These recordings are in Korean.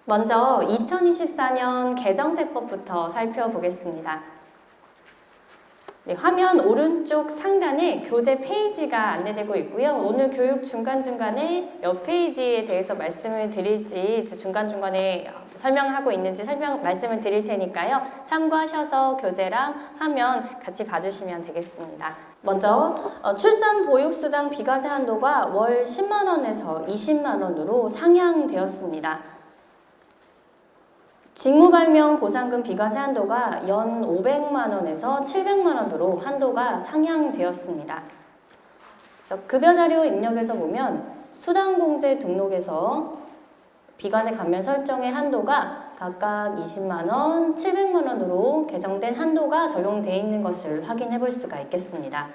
먼저 2024년 개정세법부터 살펴보겠습니다. 네, 화면 오른쪽 상단에 교재 페이지가 안내되고 있고요. 오늘 교육 중간중간에 몇 페이지에 대해서 말씀을 드릴지 중간중간에 설명하고 있는지 말씀을 드릴 테니까요. 참고하셔서 교재랑 화면 같이 봐주시면 되겠습니다. 먼저 출산보육수당 비과세 한도가 월 10만 원에서 20만 원으로 상향되었습니다. 직무발명 보상금 비과세 한도가 연 500만 원에서 700만 원으로 한도가 상향되었습니다. 급여자료 입력에서 보면 수당공제 등록에서 비과세 감면 설정의 한도가 각각 20만 원, 700만 원으로 개정된 한도가 적용되어 있는 것을 확인해 볼 수가 있겠습니다.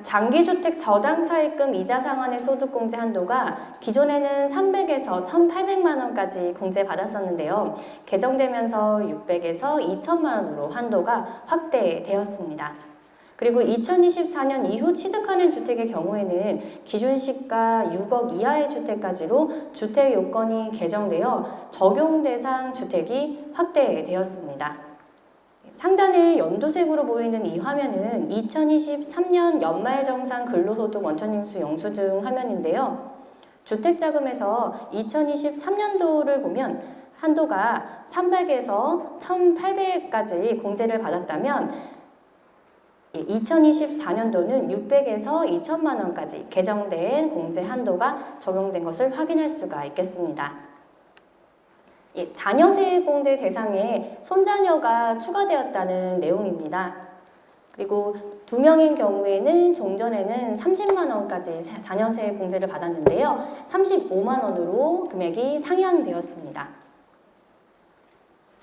장기주택 저당차입금 이자 상환의 소득공제 한도가 기존에는 300에서 1,800만 원까지 공제받았었는데요. 개정되면서 600에서 2,000만 원으로 한도가 확대되었습니다. 그리고 2024년 이후 취득하는 주택의 경우에는 기준시가 6억 이하의 주택까지로 주택 요건이 개정되어 적용 대상 주택이 확대되었습니다. 상단에 연두색으로 보이는 이 화면은 2023년 연말정산 근로소득 원천징수 영수증 화면인데요. 주택자금에서 2023년도를 보면 한도가 300에서 1,800까지 공제를 받았다면 2024년도는 600에서 2,000만 원까지 개정된 공제 한도가 적용된 것을 확인할 수가 있겠습니다. 자녀세액공제 대상에 손자녀가 추가되었다는 내용입니다. 그리고 2명인 경우에는 종전에는 30만 원까지 자녀세액공제를 받았는데요. 35만 원으로 금액이 상향되었습니다.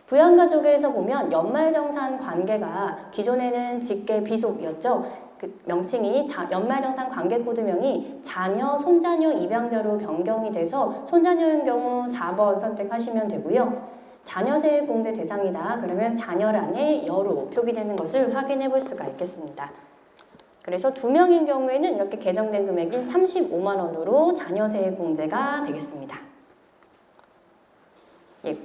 부양가족에서 보면 연말정산 관계가 기존에는 직계 비속이었죠. 그 명칭이 연말정산 관계 코드명이 자녀, 손자녀 입양자로 변경이 돼서 손자녀인 경우 4번 선택하시면 되고요. 자녀세액 공제 대상이다. 그러면 자녀란에 여로 표기되는 것을 확인해 볼 수가 있겠습니다. 그래서 2명인 경우에는 이렇게 개정된 금액인 35만 원으로 자녀세액 공제가 되겠습니다.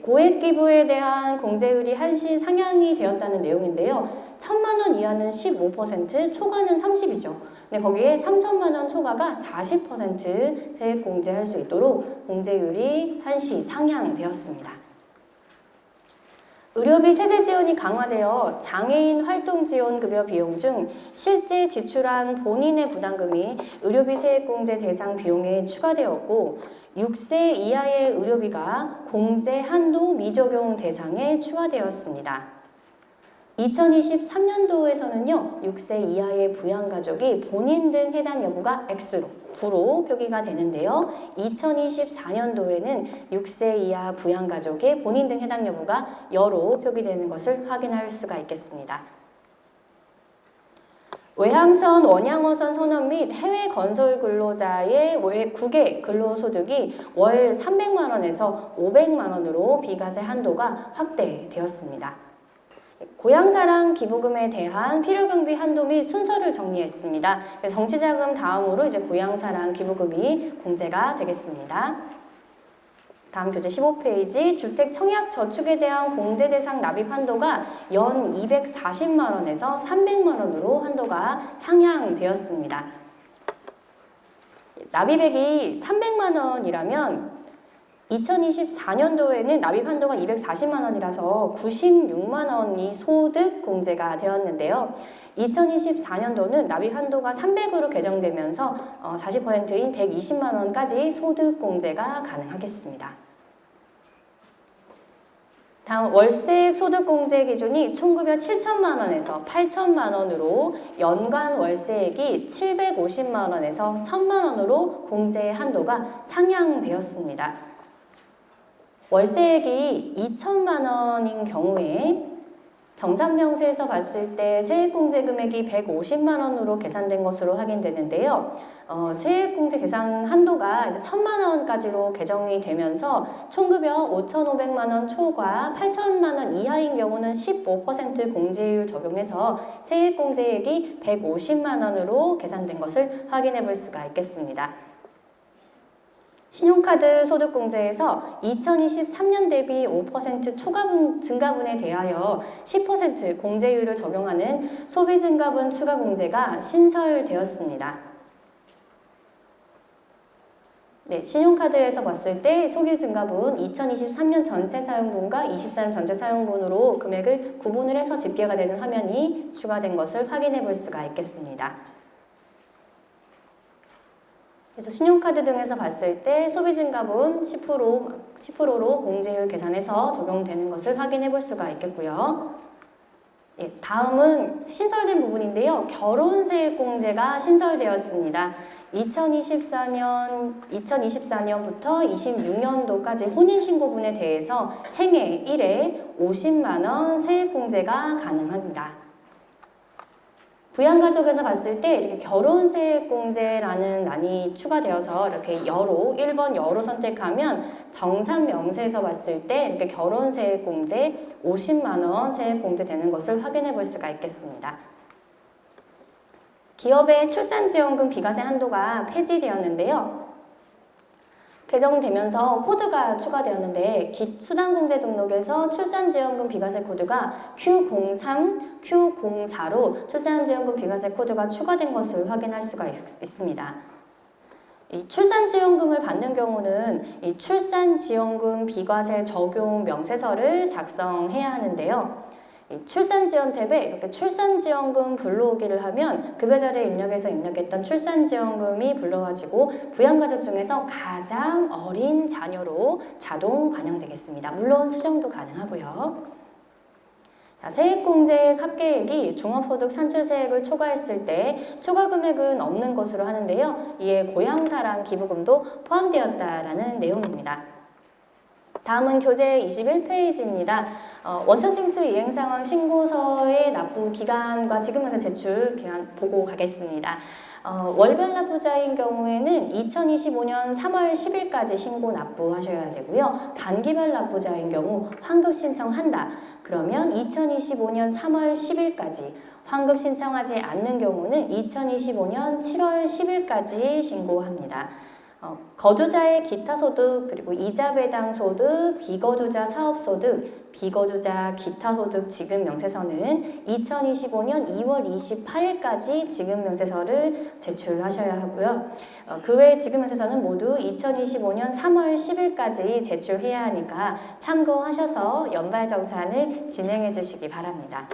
고액 기부에 대한 공제율이 한시 상향이 되었다는 내용인데요. 1,000만 원 이하는 15%, 초과는 30이죠. 근데 거기에 3,000만 원 초과가 40% 세액 공제할 수 있도록 공제율이 한시 상향되었습니다. 의료비 세제 지원이 강화되어 장애인 활동 지원 급여 비용 중 실제 지출한 본인의 부담금이 의료비 세액 공제 대상 비용에 추가되었고 6세 이하의 의료비가 공제 한도 미적용 대상에 추가되었습니다. 2023년도에서는요, 6세 이하의 부양가족이 본인 등 해당 여부가 X로, 9로 표기가 되는데요. 2024년도에는 6세 이하 부양가족의 본인 등 해당 여부가 여로 표기되는 것을 확인할 수가 있겠습니다. 외항선 원양어선 선원 및 해외 건설 근로자의 국외 근로소득이 월 300만 원에서 500만 원으로 비과세 한도가 확대되었습니다. 고향사랑 기부금에 대한 필요경비 한도 및 순서를 정리했습니다. 정치자금 다음으로 이제 고향사랑 기부금이 공제가 되겠습니다. 다음 교재 15페이지 주택 청약 저축에 대한 공제 대상 납입 한도가 연 240만 원에서 300만 원으로 한도가 상향되었습니다. 납입액이 300만 원이라면 2024년도에는 납입 한도가 240만 원이라서 96만 원이 소득 공제가 되었는데요. 2024년도는 납입 한도가 300으로 개정되면서 40%인 120만 원까지 소득 공제가 가능하겠습니다. 다음 월세액 소득공제 기준이 총급여 7천만 원에서 8천만 원으로 연간 월세액이 750만 원에서 1,000만 원으로 공제 한도가 상향되었습니다. 월세액이 2천만 원인 경우에 정산명세에서 봤을 때 세액공제 금액이 150만 원으로 계산된 것으로 확인되는데요. 세액공제 대상 한도가 이제 1,000만 원까지로 개정이 되면서 총급여 5,500만 원 초과 8,000만 원 이하인 경우는 15% 공제율 적용해서 세액공제액이 150만 원으로 계산된 것을 확인해 볼 수가 있겠습니다. 신용카드 소득공제에서 2023년 대비 5% 초과분 증가분에 대하여 10% 공제율을 적용하는 소비증가분 추가공제가 신설되었습니다. 네, 신용카드에서 봤을 때 소비증가분 2023년 전체 사용분과 24년 전체 사용분으로 금액을 구분을 해서 집계가 되는 화면이 추가된 것을 확인해 볼 수가 있겠습니다. 그래서 신용카드 등에서 봤을 때 소비증가분 10%로 공제율 계산해서 적용되는 것을 확인해 볼 수가 있겠고요. 예, 다음은 신설된 부분인데요. 결혼세액공제가 신설되었습니다. 2024년부터 26년도까지 혼인신고분에 대해서 생애 1회 50만 원 세액공제가 가능합니다. 부양가족에서 봤을 때 이렇게 결혼세액공제라는 란이 추가되어서 이렇게 여로 1번 여로 선택하면 정산명세에서 봤을 때 이렇게 결혼세액공제 50만 원 세액공제 되는 것을 확인해 볼 수가 있겠습니다. 기업의 출산지원금 비과세 한도가 폐지되었는데요. 개정되면서 코드가 추가되었는데 수당공제 등록에서 출산지원금 비과세 코드가 Q03, Q04로 출산지원금 비과세 코드가 추가된 것을 확인할 수가 있습니다. 이 출산지원금을 받는 경우는 이 출산지원금 비과세 적용 명세서를 작성해야 하는데요. 출산지원 탭에 이렇게 출산지원금 불러오기를 하면 급여자료 입력해서 입력했던 출산지원금이 불러와지고 부양가족 중에서 가장 어린 자녀로 자동 반영되겠습니다. 물론 수정도 가능하고요. 자, 세액공제 합계액이 종합소득 산출세액을 초과했을 때 초과금액은 없는 것으로 하는데요. 이에 고향사랑 기부금도 포함되었다라는 내용입니다. 다음은 교재 21페이지입니다. 원천징수 이행상황 신고서의 납부 기간과 지금 현재 제출 기간 보고 가겠습니다. 월별 납부자인 경우에는 2025년 3월 10일까지 신고 납부하셔야 되고요. 반기별 납부자인 경우 환급 신청한다. 그러면 2025년 3월 10일까지, 환급 신청하지 않는 경우는 2025년 7월 10일까지 신고합니다. 거주자의 기타 소득, 그리고 이자 배당 소득, 비거주자 사업 소득, 비거주자 기타 소득 지급 명세서는 2025년 2월 28일까지 지급 명세서를 제출하셔야 하고요. 그 외 지급 명세서는 모두 2025년 3월 10일까지 제출해야 하니까 참고하셔서 연발정산을 진행해 주시기 바랍니다.